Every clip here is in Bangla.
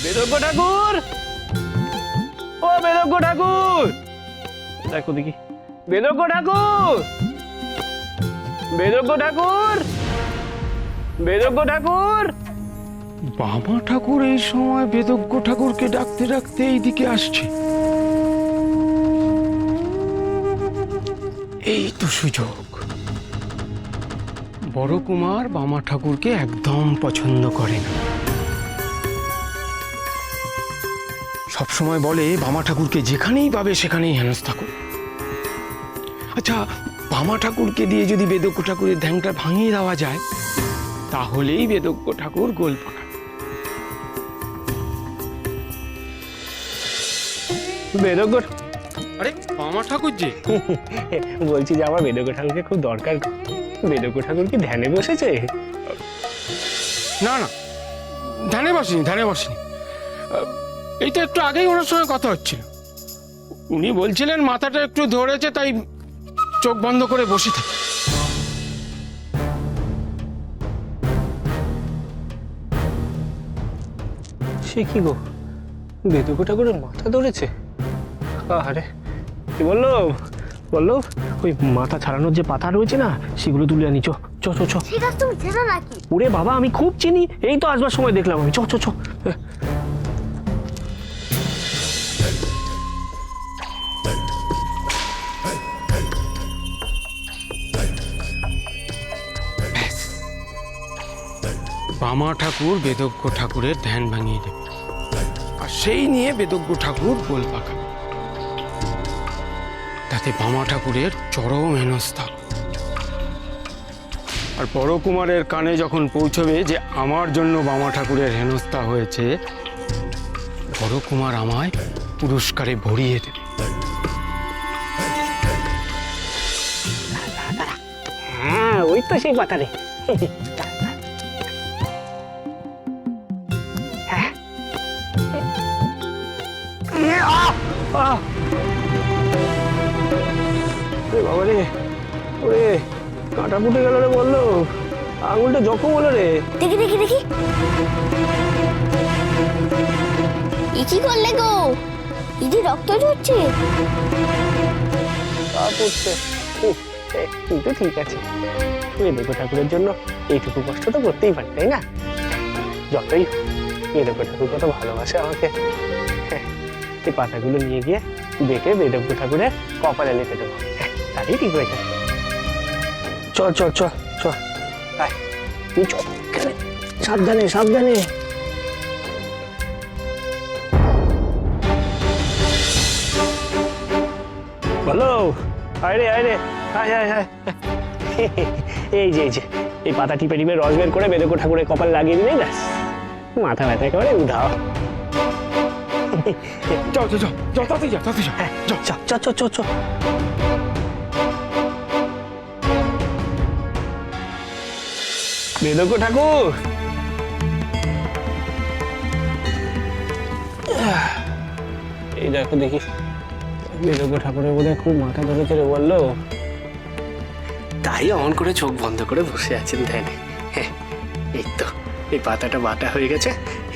বেদজ্ঞ ঠাকুর, ও বেদজ্ঞ ঠাকুর, দেখো দেখি। বেদজ্ঞ ঠাকুর, বেদজ্ঞ ঠাকুর, বেদজ্ঞ ঠাকুর। বাবা ঠাকুর এই সময় বেদজ্ঞ ঠাকুরকে ডাকতে ডাকতে এইদিকে আসছে। এই তো সুযোগ। বড় কুমার বামা ঠাকুরকে একদম পছন্দ করে না। সবসময় বলে বামা ঠাকুরকে যেখানেই পাবে সেখানেই হেনস্থা করো। আচ্ছা, বামা ঠাকুরকে দিয়ে যদি বেদজ্ঞ ঠাকুরের ধ্যানটা ভাঙিয়ে দেওয়া যায় তাহলেই বেদজ্ঞ ঠাকুর গোল পাকাবে। বেদজ্ঞ, আরে বামা ঠাকুর যে, বলছি যে আমার বেদজ্ঞ ঠাকুরকে খুব দরকার। বেদজ্ঞ ঠাকুর কি ধ্যানে বসেছে? না না, ধ্যানে বসেনি, ধ্যানে বসেনি। এই তো একটু আগেই ওনার সঙ্গে কথা হচ্ছিল। উনি বলছিলেন মাথাটা একটু ধরেছে, তাই চোখ বন্ধ করে বসে থাকে। সে কি গো, বেদজ্ঞ ঠাকুরের মাথা ধরেছে? আরে কি বললো বললো, ওই মাথা ছাড়ানোর যে পাতা রয়েছে না, সেগুলো তুলে আনি। চো চো চো চো। ঠিক আছে, তুমি চেনো নাকি? ওরে বাবা, আমি খুব চিনি, এই তো আসবার সময় দেখলাম আমি। চো চো চো। বামা ঠাকুর বেদজ্ঞ ঠাকুরের ধ্যান ভাঙিয়ে দেবে, আর সেই নিয়ে বেদজ্ঞ ঠাকুর গোল পাকাবে। তাতে বামা ঠাকুরের চরম হেনস্থা। আর বড় কুমারের কানে যখন পৌঁছবে যে আমার জন্য বামা ঠাকুরের হেনস্থা হয়েছে, বড় কুমার আমায় পুরস্কারে ভরিয়ে দেবে। হ্যাঁ, ওই তো সেই পাতা রে। বাবা রে, ওরে কাঁটা ফুটে গেল রে, বললো আঙুলটা জখম হলো রে। দেখি দেখি দেখি। এ কি করলে গো? এই যে রক্ত ঝরছে। তা পড়ছে, কিন্তু ঠিক আছে। বেদজ্ঞ ঠাকুরের জন্য এইটুকু কষ্ট তো করতেই পারি, তাই না? যতই বেদজ্ঞ ঠাকুর কত ভালোবাসে আমাকে। এই পাতাগুলো নিয়ে গিয়ে বেটে বেদজ্ঞ ঠাকুরের কপালে লিখে দেবো, তাই ঠিক হয়ে যায়। চল চল চল চল, আয় তুই চল, সাবধানে সাবধানে। বলো, আয় রে আয় রে, আয় আয় আয়। এই যে এই পাতা টিপে টিপে রস বের করে বেদজ্ঞ ঠাকুরের কপালে লাগিয়ে দিলেই ব্যাস মাথা ব্যথা একেবারে উধাও। যাও যাও যাও যাও, তাতে যা, তাতে যা। হ্যাঁ, চ চ চ চ চ। বেদজ্ঞ ঠাকুর, এই দেখো দেখি, বেদজ্ঞ ঠাকুরের বোধহয় খুব মাথা ধরেছে রে, বললো তাই অমন করে চোখ বন্ধ করে বসে আছেন ধ্যানে। এই তো এই পাতাটা বাটা হয়ে গেছে,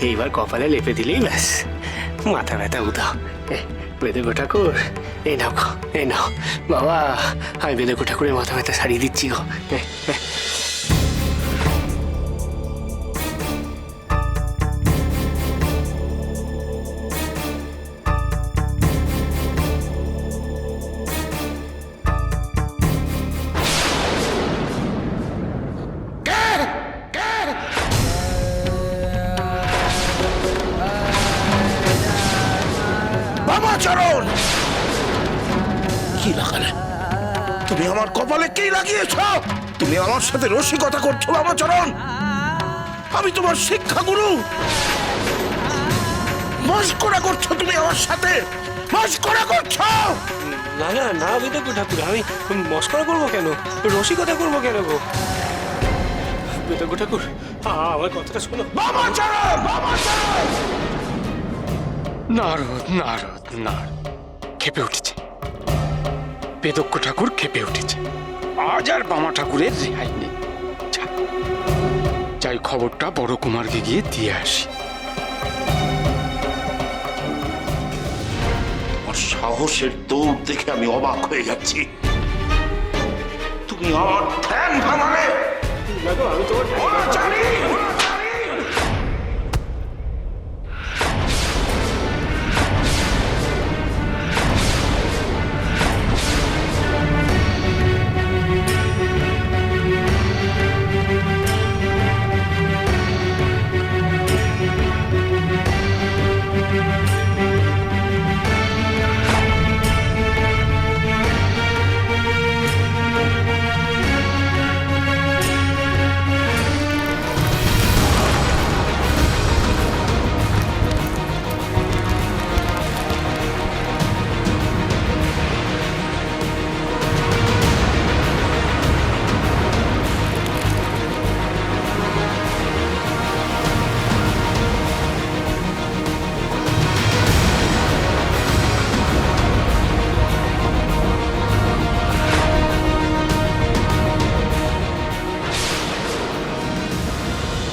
এইবার কপালে লেপে দিলেই ব্যাস মাথা ব্যথা উধাও। বেদজ্ঞ ঠাকুর, এই নাও গো, এই নাও বাবা, আমি বেদজ্ঞ ঠাকুরের মাথা ব্যথা সারিয়ে দিচ্ছি গো। বামাচরণ, কি লাগালে তুমি আমার কপালে? কি লাগিয়েছ? তুমি আমার সাথে রসিকতা করছো বামাচরণ? আমি তোমার শিক্ষাগুরু, মস্করা করছো তুমি আমার সাথে, মস্করা করছো। না না না বেদজ্ঞ ঠাকুর, আমি মস্করা করবো কেন, রসিকতা করবো কেন গো? বেদজ্ঞ ঠাকুর, আমার কথাটা শোনো। বামাচরণ, বামাচরণ! নারদ নারদ নারদ, খেপে উঠেছে বেদজ্ঞ ঠাকুর, খেপে উঠেছে। আজ আর বামা ঠাকুরের রেহাই নেই। যাই খবরটা বড় কুমারকে গিয়ে দিয়ে আসি। সাহসের দৌড় দেখে আমি অবাক হয়ে যাচ্ছি। তুমি আমার ধ্যান ভাঙালে। দেখো আমি তোমার ওরা জানি।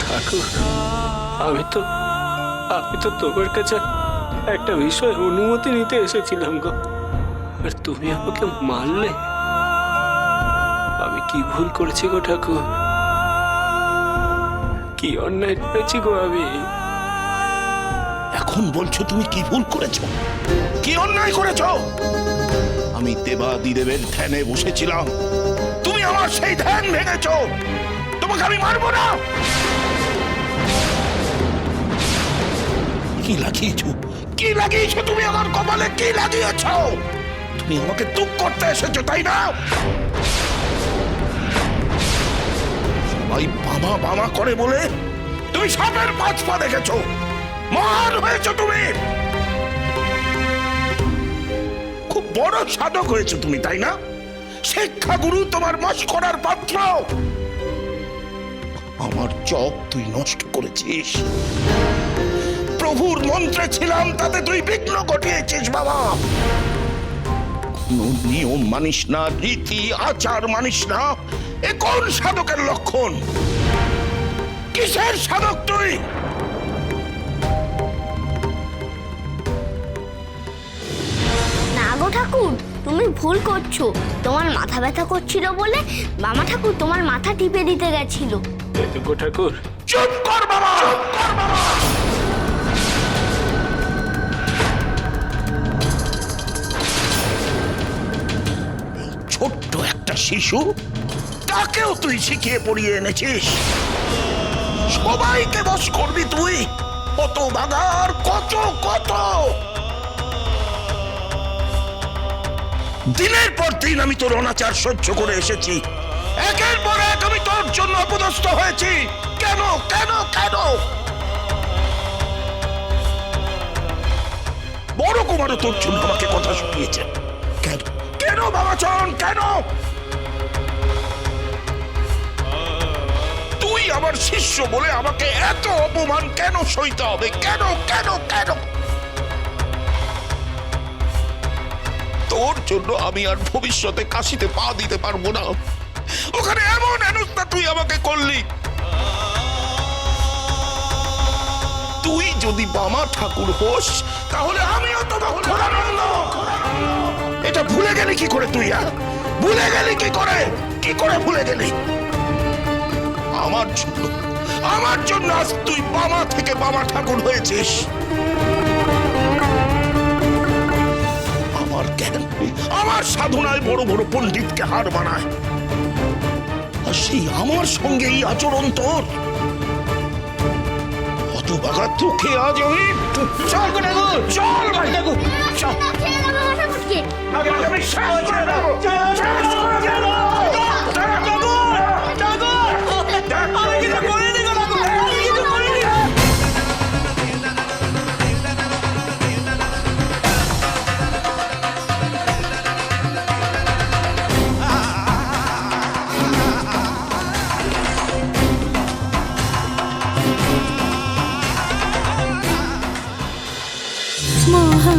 ঠাকুর, আমি তো তোমার কাছে একটা বিষয় অনুমতি নিতে এসেছিলাম গো, আর তুমি আমাকে মারলে। আমি কি ভুল করেছি গো ঠাকুর? কি অন্যায় করেছি গো আমি? এখন বলছো তুমি কি ভুল করেছো, কি অন্যায় করেছো? আমি দেবাদিদেবের ধ্যানে বসেছিলাম, তুমি আমার সেই ধ্যান ভেঙেছো। তোমাকে আমি মারবো না। কি লাগিয়েছো, কি লাগিয়েছো তুমি আমার কপালে? কি লাগিয়েছো? তুমি আমাকে দুঃখ করতে এসেছো, তাই না? সবাই বাবা বাবা করে বলে তুমি সাপের 5 পা দেখেছো। মহান হয়েছো তুমি, খুব বড় সাধক হয়েছো তুমি, তাই না? শিক্ষাগুরু তোমার মস্করার পাত্র। আমার জপ তুই নষ্ট করেছিস। প্রভুর মন্ত্রে ছিলাম, তাতে তুই বিঘ্ন ঘটিয়েছিস বাবা। কোন নিয়ম মানিস না, রীতি আচার মানিস না। এ কোন সাধকের লক্ষণ? কিসের সাধক তুই? না গো ঠাকুর, তুমি ভুল করছো। তোমার মাথা ব্যথা করছিল বলে মামা ঠাকুর তোমার মাথা টিপে দিতে গেছিল। গো ঠাকুর, চুপ কর বাবা, চুপ কর বাবা। ছোট্ট একটা শিশু, তাকেও তুই শিখিয়ে পড়িয়ে এনেছিস। সবাইকে বশ করবি তুই? কত বাগার, কত কত। দিনের পর দিন আমি তোর অনাচার সহ্য করে এসেছি। একের পর এক আমি তোর জন্য অপদস্থ হয়েছি। কেন কেন কেন? বড় কুমারও তোর জন্য আমাকে কথা শুনিয়েছে। কেন কেন বাবা চরণ, কেন? তুই আমার শিষ্য বলে আমাকে এত অপমান কেন সইতে হবে? কেন কেন কেন? তোর জন্য আমি আর ভবিষ্যতে কাশিতে পা দিতে পারবো না। ওখানে এমন হেনস্থা তুই আমাকে করলি। তুই যদি বামা ঠাকুর হোস, তাহলে আমিও তো খোদানন্দ। এটা ভুলে গেলি কি করে তুই? ভুলে গেলি কি করে? কি করে ভুলে গেলি? আমার জন্য আজ তুই বামা থেকে বামা ঠাকুর হয়েছিস। আমার জ্ঞান, আমার সাধনায় বড় বড় পণ্ডিতকে হার বানায়, আর সেই আমার সঙ্গে এই আচরণ তোর। হতভাগা তোকে আজ আমি চল চল ভাই, দেখো চল। আমি শেষ করে দেবো, শেষ করে দেবো। মহা